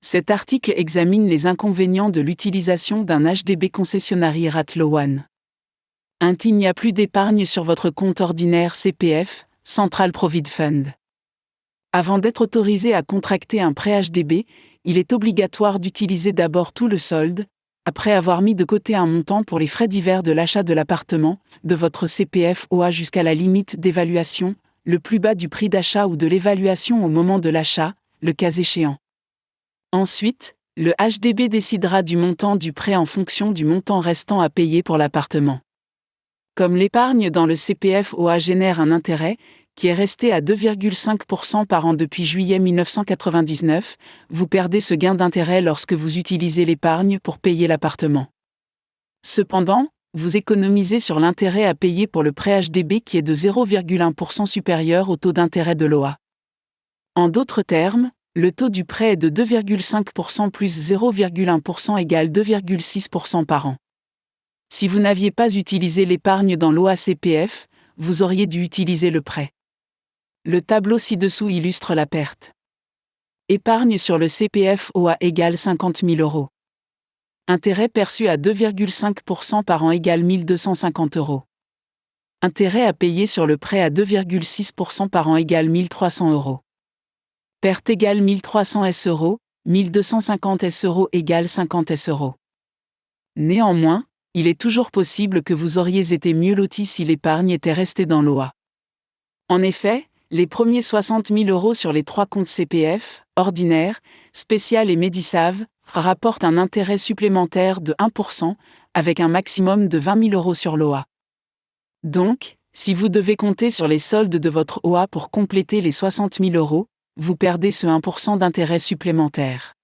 Cet article examine les inconvénients de l'utilisation d'un HDB concessionnaire Ratlo One. Il n'y a plus d'épargne sur votre compte ordinaire CPF, Central Provident Fund. Avant d'être autorisé à contracter un prêt HDB, il est obligatoire d'utiliser d'abord tout le solde, après avoir mis de côté un montant pour les frais divers de l'achat de l'appartement, de votre CPF OA jusqu'à la limite d'évaluation, le plus bas du prix d'achat ou de l'évaluation au moment de l'achat, le cas échéant. Ensuite, le HDB décidera du montant du prêt en fonction du montant restant à payer pour l'appartement. Comme l'épargne dans le CPF OA génère un intérêt, qui est resté à 2,5% par an depuis juillet 1999, vous perdez ce gain d'intérêt lorsque vous utilisez l'épargne pour payer l'appartement. Cependant, vous économisez sur l'intérêt à payer pour le prêt HDB qui est de 0,1% supérieur au taux d'intérêt de l'OA. En d'autres termes, le taux du prêt est de 2,5% plus 0,1% égale 2,6% par an. Si vous n'aviez pas utilisé l'épargne dans l'OA CPF, vous auriez dû utiliser le prêt. Le tableau ci-dessous illustre la perte. Épargne sur le CPF OA égale 50 000 €. Intérêt perçu à 2,5% par an égale 1 250 €. Intérêt à payer sur le prêt à 2,6% par an égale 1 300 €. Perte égale 1 300 €, 1 250 € égale 50 €. Néanmoins, il est toujours possible que vous auriez été mieux loti si l'épargne était restée dans l'OA. En effet, les premiers 60 000 € sur les 3 comptes CPF, ordinaire, spécial et Medisav, rapportent un intérêt supplémentaire de 1%, avec un maximum de 20 000 € sur l'OA. Donc, si vous devez compter sur les soldes de votre OA pour compléter les 60 000 €, vous perdez ce 1% d'intérêt supplémentaire.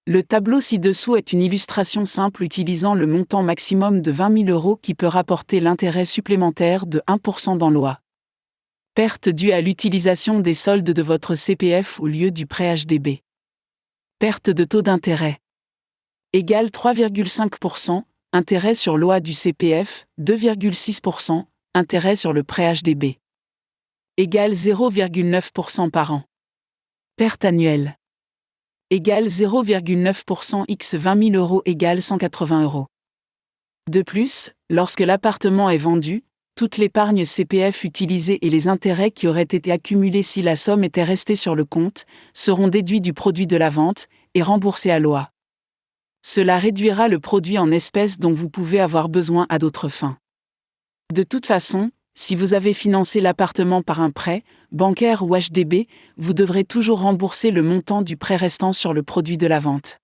Le tableau ci-dessous est une illustration simple utilisant le montant maximum de 20 000 € qui peut rapporter l'intérêt supplémentaire de 1% dans l'OA. Perte due à l'utilisation des soldes de votre CPF au lieu du prêt HDB. Perte de taux d'intérêt. Égale 3,5%, intérêt sur l'OA du CPF, 2,6%, intérêt sur le prêt HDB. Égale 0,9% par an. Perte annuelle. Égale 0,9% x 20 000 € égale 180 €. De plus, lorsque l'appartement est vendu, toute l'épargne CPF utilisée et les intérêts qui auraient été accumulés si la somme était restée sur le compte, seront déduits du produit de la vente et remboursés à l'OA. Cela réduira le produit en espèces dont vous pouvez avoir besoin à d'autres fins. De toute façon, si vous avez financé l'appartement par un prêt, bancaire ou HDB, vous devrez toujours rembourser le montant du prêt restant sur le produit de la vente.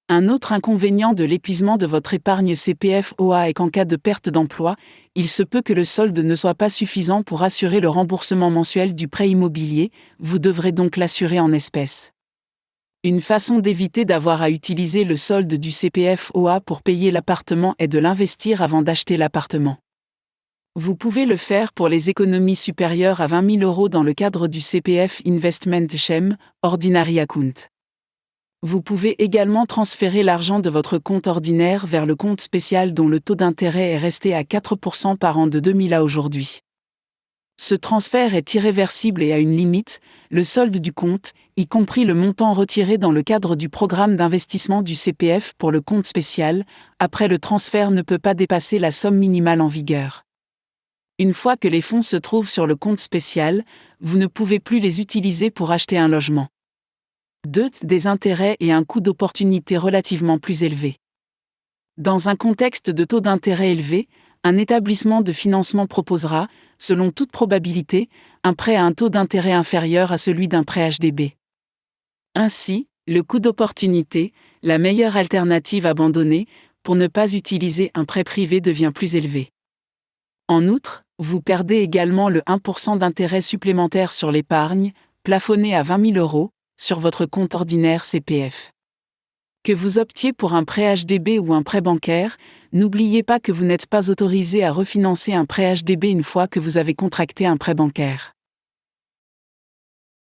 Un autre inconvénient de l'épuisement de votre épargne CPF OA est qu'en cas de perte d'emploi, il se peut que le solde ne soit pas suffisant pour assurer le remboursement mensuel du prêt immobilier, vous devrez donc l'assurer en espèces. Une façon d'éviter d'avoir à utiliser le solde du CPF OA pour payer l'appartement est de l'investir avant d'acheter l'appartement. Vous pouvez le faire pour les économies supérieures à 20 000 € dans le cadre du CPF Investment Scheme, Ordinary Account. Vous pouvez également transférer l'argent de votre compte ordinaire vers le compte spécial dont le taux d'intérêt est resté à 4% par an de 2000 à aujourd'hui. Ce transfert est irréversible et a une limite, le solde du compte, y compris le montant retiré dans le cadre du programme d'investissement du CPF pour le compte spécial, après le transfert ne peut pas dépasser la somme minimale en vigueur. Une fois que les fonds se trouvent sur le compte spécial, vous ne pouvez plus les utiliser pour acheter un logement. 2. Des intérêts et un coût d'opportunité relativement plus élevé. Dans un contexte de taux d'intérêt élevé, un établissement de financement proposera, selon toute probabilité, un prêt à un taux d'intérêt inférieur à celui d'un prêt HDB. Ainsi, le coût d'opportunité, la meilleure alternative abandonnée, pour ne pas utiliser un prêt privé devient plus élevé. En outre, vous perdez également le 1% d'intérêt supplémentaire sur l'épargne, plafonné à 20 000 €, sur votre compte ordinaire CPF. Que vous optiez pour un prêt HDB ou un prêt bancaire, n'oubliez pas que vous n'êtes pas autorisé à refinancer un prêt HDB une fois que vous avez contracté un prêt bancaire.